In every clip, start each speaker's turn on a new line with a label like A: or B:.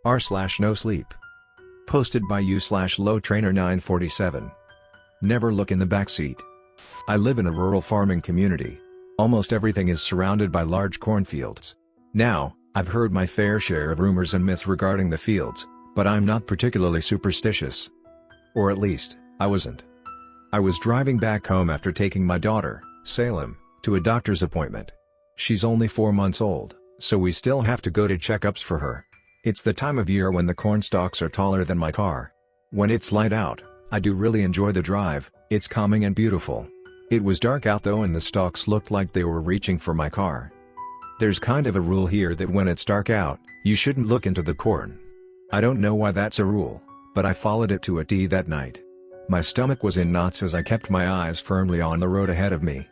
A: r/NoSleep. Posted by u/LowTrainer947. Never look in the backseat. I live in a rural farming community. Almost everything is surrounded by large cornfields. Now, I've heard my fair share of rumors and myths regarding the fields, but I'm not particularly superstitious. Or at least, I wasn't. I was driving back home after taking my daughter, Salem, to a doctor's appointment. She's only 4 months old, so we still have to go to checkups for her. It's the time of year when the corn stalks are taller than my car. When it's light out, I do really enjoy the drive. It's calming and beautiful. It was dark out though and the stalks looked like they were reaching for my car. There's kind of a rule here that when it's dark out, you shouldn't look into the corn. I don't know why that's a rule, but I followed it to a T that night. My stomach was in knots as I kept my eyes firmly on the road ahead of me.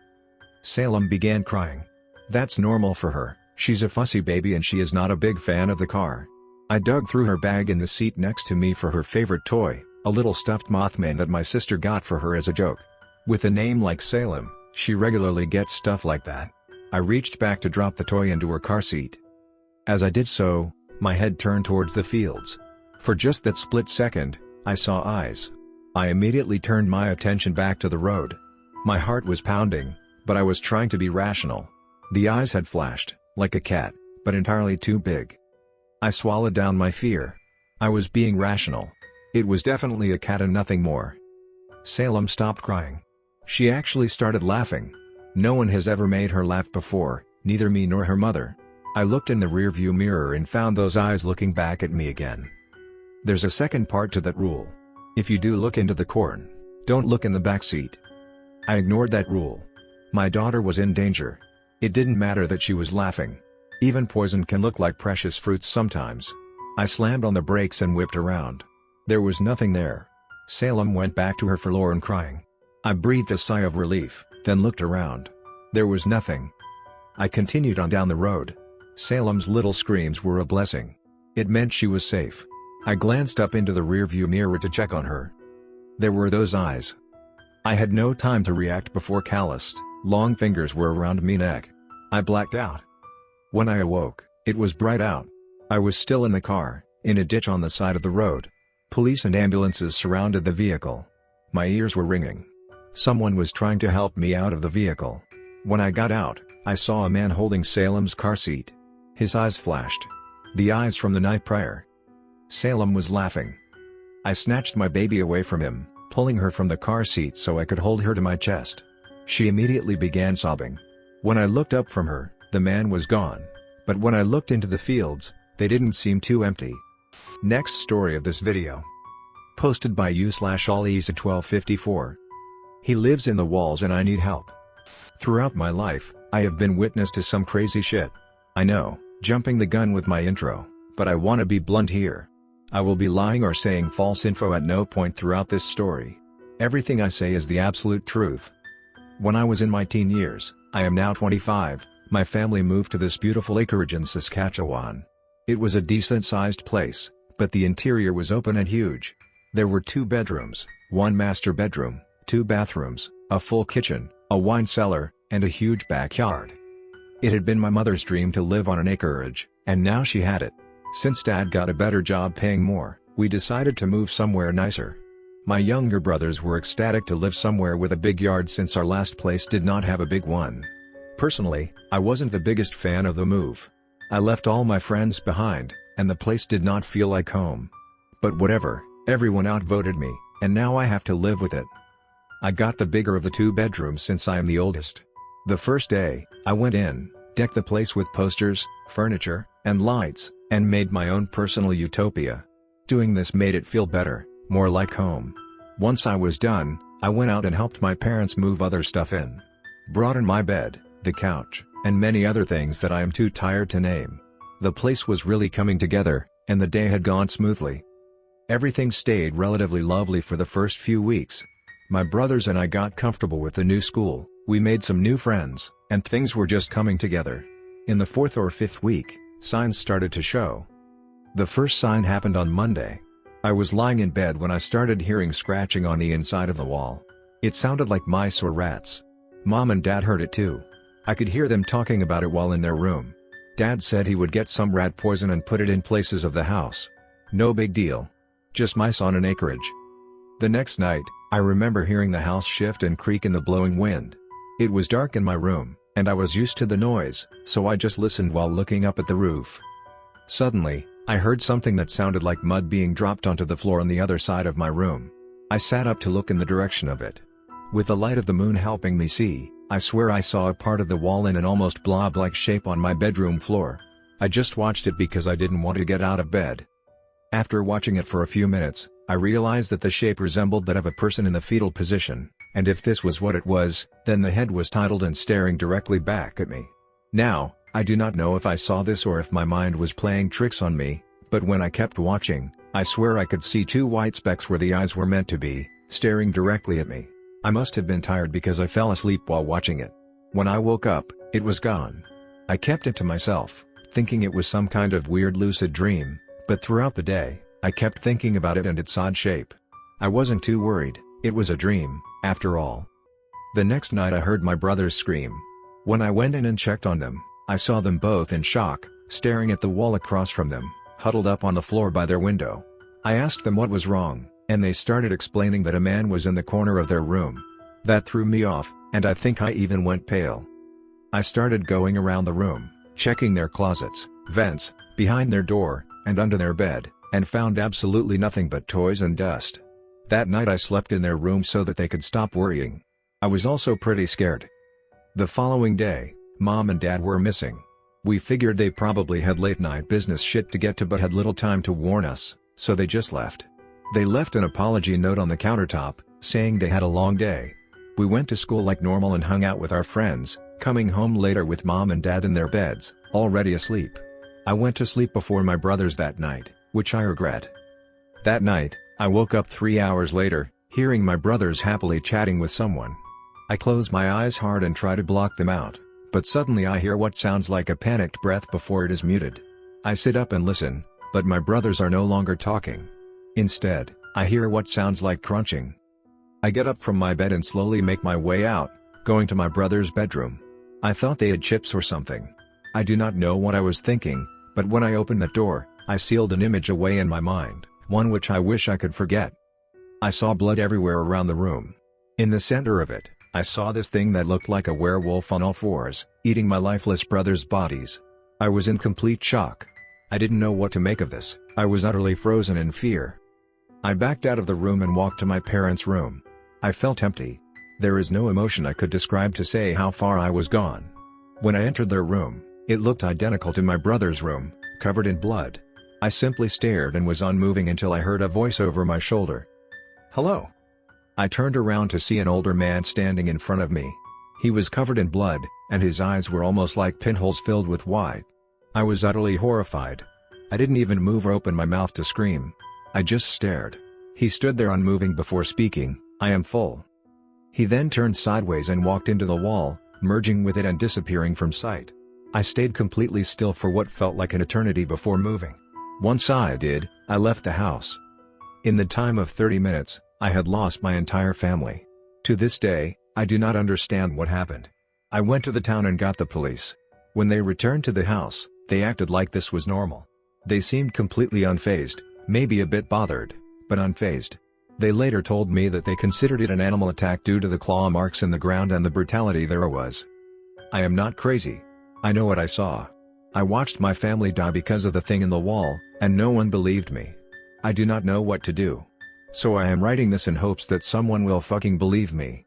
A: Salem began crying. That's normal for her, she's a fussy baby and she is not a big fan of the car. I dug through her bag in the seat next to me for her favorite toy, a little stuffed Mothman that my sister got for her as a joke. With a name like Salem, she regularly gets stuff like that. I reached back to drop the toy into her car seat. As I did so, my head turned towards the fields. For just that split second, I saw eyes. I immediately turned my attention back to the road. My heart was pounding, but I was trying to be rational. The eyes had flashed, like a cat, but entirely too big. I swallowed down my fear. I was being rational. It was definitely a cat and nothing more. Salem stopped crying. She actually started laughing. No one has ever made her laugh before, neither me nor her mother. I looked in the rearview mirror and found those eyes looking back at me again. There's a second part to that rule. If you do look into the corn, don't look in the back seat. I ignored that rule. My daughter was in danger. It didn't matter that she was laughing. Even poison can look like precious fruits sometimes. I slammed on the brakes and whipped around. There was nothing there. Salem went back to her forlorn crying. I breathed a sigh of relief, then looked around. There was nothing. I continued on down the road. Salem's little screams were a blessing. It meant she was safe. I glanced up into the rearview mirror to check on her. There were those eyes. I had no time to react before calloused, long fingers were around me neck. I blacked out. When I awoke, it was bright out. I was still in the car, in a ditch on the side of the road. Police and ambulances surrounded the vehicle. My ears were ringing. Someone was trying to help me out of the vehicle. When I got out, I saw a man holding Salem's car seat. His eyes flashed. The eyes from the night prior. Salem was laughing. I snatched my baby away from him, pulling her from the car seat so I could hold her to my chest. She immediately began sobbing. When I looked up from her, the man was gone. But when I looked into the fields, they didn't seem too empty. Next story of this video. Posted by u/Alisa1254. He lives in the walls and I need help. Throughout my life, I have been witness to some crazy shit. I know, jumping the gun with my intro, but I wanna be blunt here. I will be lying or saying false info at no point throughout this story. Everything I say is the absolute truth. When I was in my teen years, I am now 25, my family moved to this beautiful acreage in Saskatchewan. It was a decent-sized place, but the interior was open and huge. There were 2 bedrooms, 1 master bedroom, 2 bathrooms, a full kitchen, a wine cellar, and a huge backyard. It had been my mother's dream to live on an acreage, and now she had it. Since Dad got a better job paying more, we decided to move somewhere nicer. My younger brothers were ecstatic to live somewhere with a big yard since our last place did not have a big one. Personally, I wasn't the biggest fan of the move. I left all my friends behind, and the place did not feel like home. But whatever, everyone outvoted me, and now I have to live with it. I got the bigger of the 2 bedrooms since I am the oldest. The first day, I went in, decked the place with posters, furniture, and lights, and made my own personal utopia. Doing this made it feel better, more like home. Once I was done, I went out and helped my parents move other stuff in. Brought in my bed, the couch, and many other things that I am too tired to name. The place was really coming together, and the day had gone smoothly. Everything stayed relatively lovely for the first few weeks. My brothers and I got comfortable with the new school, we made some new friends, and things were just coming together. In the 4th or 5th week, signs started to show. The first sign happened on Monday. I was lying in bed when I started hearing scratching on the inside of the wall. It sounded like mice or rats. Mom and Dad heard it too. I could hear them talking about it while in their room. Dad said he would get some rat poison and put it in places of the house. No big deal. Just mice on an acreage. The next night, I remember hearing the house shift and creak in the blowing wind. It was dark in my room, and I was used to the noise, so I just listened while looking up at the roof. Suddenly, I heard something that sounded like mud being dropped onto the floor on the other side of my room. I sat up to look in the direction of it. With the light of the moon helping me see, I swear I saw a part of the wall in an almost blob-like shape on my bedroom floor. I just watched it because I didn't want to get out of bed. After watching it for a few minutes, I realized that the shape resembled that of a person in the fetal position, and if this was what it was, then the head was titled and staring directly back at me. Now, I do not know if I saw this or if my mind was playing tricks on me, but when I kept watching, I swear I could see two white specks where the eyes were meant to be, staring directly at me. I must have been tired because I fell asleep while watching it. When I woke up, it was gone. I kept it to myself, thinking it was some kind of weird lucid dream, but throughout the day, I kept thinking about it and its odd shape. I wasn't too worried, it was a dream, after all. The next night I heard my brothers scream. When I went in and checked on them, I saw them both in shock, staring at the wall across from them, huddled up on the floor by their window. I asked them what was wrong, and they started explaining that a man was in the corner of their room. That threw me off, and I think I even went pale. I started going around the room, checking their closets, vents, behind their door, and under their bed, and found absolutely nothing but toys and dust. That night I slept in their room so that they could stop worrying. I was also pretty scared. The following day, Mom and Dad were missing. We figured they probably had late night business shit to get to but had little time to warn us, so they just left. They left an apology note on the countertop, saying they had a long day. We went to school like normal and hung out with our friends, coming home later with Mom and Dad in their beds, already asleep. I went to sleep before my brothers that night, which I regret. That night, I woke up 3 hours later, hearing my brothers happily chatting with someone. I close my eyes hard and try to block them out, but suddenly I hear what sounds like a panicked breath before it is muted. I sit up and listen, but my brothers are no longer talking. Instead, I hear what sounds like crunching. I get up from my bed and slowly make my way out, going to my brother's bedroom. I thought they had chips or something. I do not know what I was thinking, but when I opened that door, I sealed an image away in my mind, one which I wish I could forget. I saw blood everywhere around the room. In the center of it, I saw this thing that looked like a werewolf on all fours, eating my lifeless brothers' bodies. I was in complete shock. I didn't know what to make of this. I was utterly frozen in fear. I backed out of the room and walked to my parents' room. I felt empty. There is no emotion I could describe to say how far I was gone. When I entered their room, it looked identical to my brother's room, covered in blood. I simply stared and was unmoving until I heard a voice over my shoulder. "Hello." I turned around to see an older man standing in front of me. He was covered in blood, and his eyes were almost like pinholes filled with white. I was utterly horrified. I didn't even move or open my mouth to scream. I just stared. He stood there unmoving before speaking. "I am full." He then turned sideways and walked into the wall, merging with it and disappearing from sight. I stayed completely still for what felt like an eternity before moving. Once I did, I left the house. In the time of 30 minutes, I had lost my entire family. To this day, I do not understand what happened. I went to the town and got the police. When they returned to the house, they acted like this was normal. They seemed completely unfazed, maybe a bit bothered, but unfazed. They later told me that they considered it an animal attack due to the claw marks in the ground and the brutality there was. I am not crazy. I know what I saw. I watched my family die because of the thing in the wall, and no one believed me. I do not know what to do. So I am writing this in hopes that someone will fucking believe me.